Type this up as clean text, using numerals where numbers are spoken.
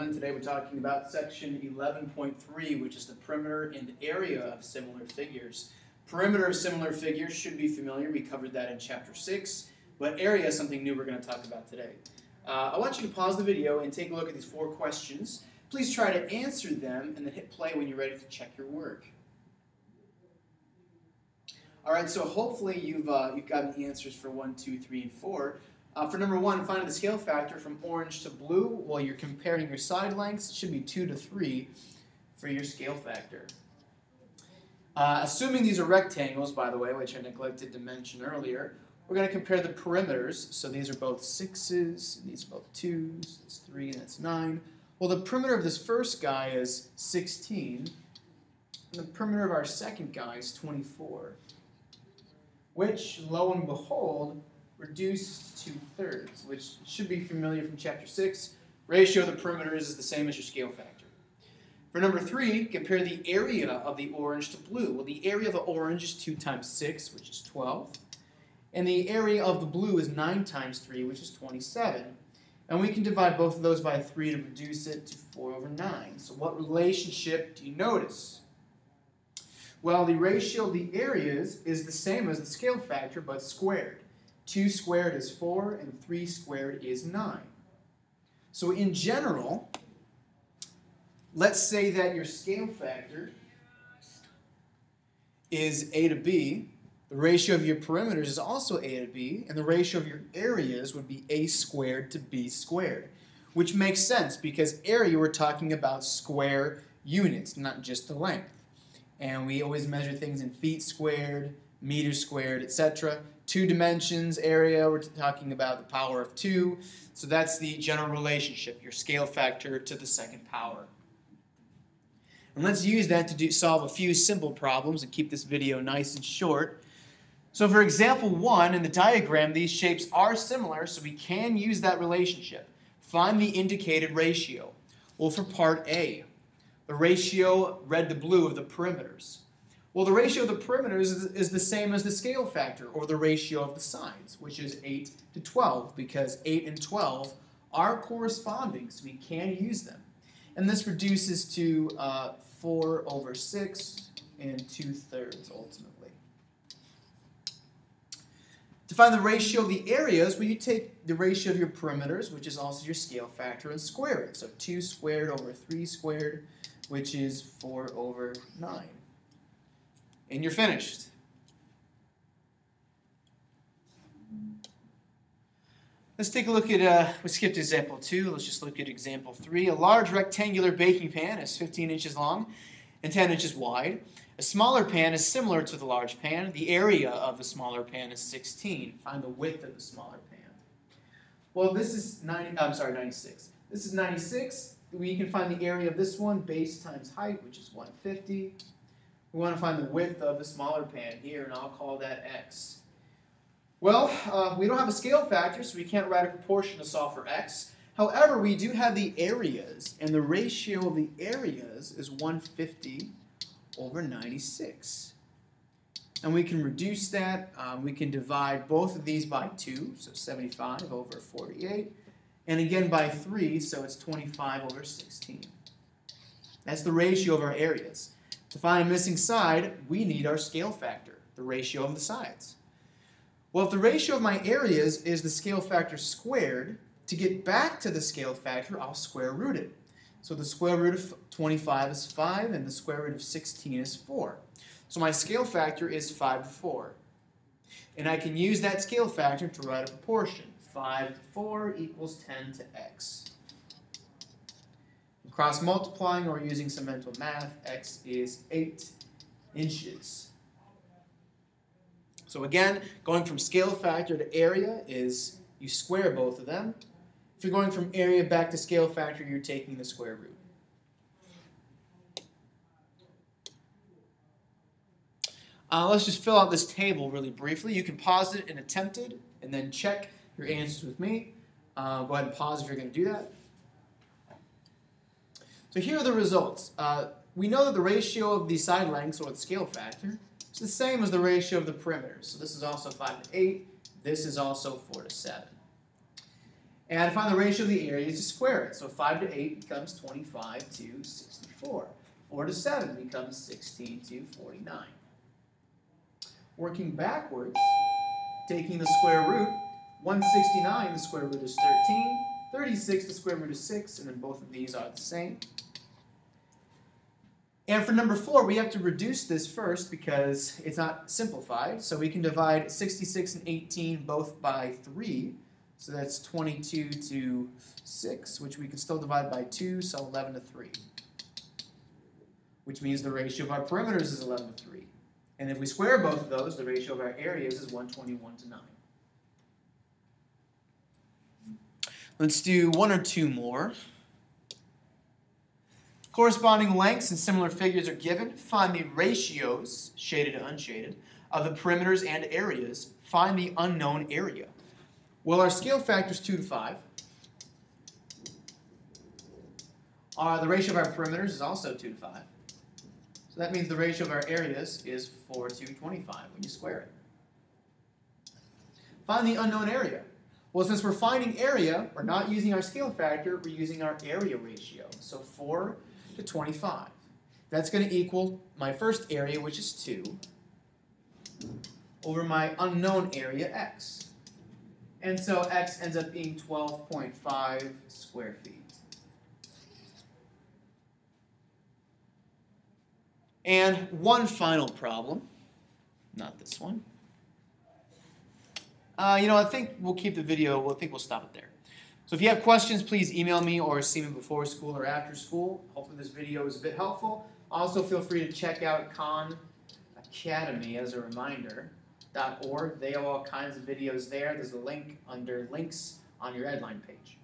Today we're talking about section 11.3, which is the perimeter and area of similar figures. Perimeter of similar figures should be familiar. We covered that in chapter 6, but area is something new we're going to talk about today. I want you to pause the video and take a look at these 4 questions. Please try to answer them and then hit play when you're ready to check your work. Alright, so hopefully you've gotten the answers for 1, 2, 3, and 4. For number 1, find the scale factor from orange to blue. While you're comparing your side lengths, it should be 2 to 3 for your scale factor. Assuming these are rectangles, by the way, which I neglected to mention earlier, we're going to compare the perimeters. So these are both 6s, these are both 2s, that's 3, and that's 9. Well, the perimeter of this first guy is 16, and the perimeter of our second guy is 24, which, lo and behold, reduced to 2/3, which should be familiar from chapter 6. Ratio of the perimeters is the same as your scale factor. For number 3, compare the area of the orange to blue. Well, the area of the orange is 2 times 6, which is 12. And the area of the blue is 9 times 3, which is 27. And we can divide both of those by 3 to reduce it to 4 over 9. So what relationship do you notice? Well, the ratio of the areas is the same as the scale factor, but squared. 2 squared is 4, and 3 squared is 9. So in general, let's say that your scale factor is A to B. The ratio of your perimeters is also A to B, and the ratio of your areas would be A squared to B squared, which makes sense because area we're talking about square units, not just the length. And we always measure things in feet squared, meters squared, etc. 2 dimensions area, we're talking about the power of 2. So that's the general relationship, your scale factor to the second power. And let's use that to solve a few simple problems and keep this video nice and short. So for example 1, in the diagram, these shapes are similar, so we can use that relationship. Find the indicated ratio. Well, for part A, the ratio red to blue of the perimeters. Well, the ratio of the perimeters is the same as the scale factor, or the ratio of the sides, which is 8 to 12, because 8 and 12 are corresponding, so we can use them. And this reduces to 4 over 6 and 2/3 ultimately. To find the ratio of the areas, well, you take the ratio of your perimeters, which is also your scale factor, and square it. So 2 squared over 3 squared, which is 4 over 9. And you're finished. Let's take a look at, we skipped example 2, let's just look at example 3. A large rectangular baking pan is 15 inches long and 10 inches wide. A smaller pan is similar to the large pan. The area of the smaller pan is 16. Find the width of the smaller pan. Well, this is 96. This is 96. We can find the area of this one, base times height, which is 150. We want to find the width of the smaller pan here, and I'll call that x. Well, we don't have a scale factor, so we can't write a proportion to solve for x. However, we do have the areas, and the ratio of the areas is 150 over 96. And we can reduce that. We can divide both of these by 2, so 75 over 48. And again by 3, so it's 25 over 16. That's the ratio of our areas. To find a missing side, we need our scale factor, the ratio of the sides. Well, if the ratio of my areas is the scale factor squared, to get back to the scale factor, I'll square root it. So the square root of 25 is 5, and the square root of 16 is 4. So my scale factor is 5 to 4. And I can use that scale factor to write a proportion. 5 to 4 equals 10 to x. Cross multiplying or using some mental math, x is 8 inches. So again, going from scale factor to area is you square both of them. If you're going from area back to scale factor, you're taking the square root. Let's just fill out this table really briefly. You can pause it and attempt it, and then check your answers with me. Go ahead and pause if you're going to do that. So here are the results. We know that the ratio of the side lengths, or the scale factor, is the same as the ratio of the perimeters. So this is also 5 to 8. This is also 4 to 7. And find the ratio of the areas, to square it. So 5 to 8 becomes 25 to 64. 4 to 7 becomes 16 to 49. Working backwards, taking the square root, 169, the square root is 13. 36, the square root is 6, and then both of these are the same. And for number 4, we have to reduce this first because it's not simplified. So we can divide 66 and 18 both by 3. So that's 22 to 6, which we can still divide by 2, so 11 to 3. Which means the ratio of our perimeters is 11 to 3. And if we square both of those, the ratio of our areas is 121 to 9. Let's do 1 or 2 more. Corresponding lengths and similar figures are given. Find the ratios, shaded and unshaded, of the perimeters and areas. Find the unknown area. Well, our scale factor is 2 to 5. The ratio of our perimeters is also 2 to 5. So that means the ratio of our areas is 4 to 25 when you square it. Find the unknown area. Well, since we're finding area, we're not using our scale factor, we're using our area ratio. So 4 to 25. That's going to equal my first area, which is 2, over my unknown area, x. And so x ends up being 12.5 square feet. And one final problem, not this one. I think we'll keep the video, I think we'll stop it there. So if you have questions, please email me or see me before school or after school. Hopefully this video is a bit helpful. Also feel free to check out Khan Academy as a reminder, .org. They have all kinds of videos there. There's a link under links on your Edline page.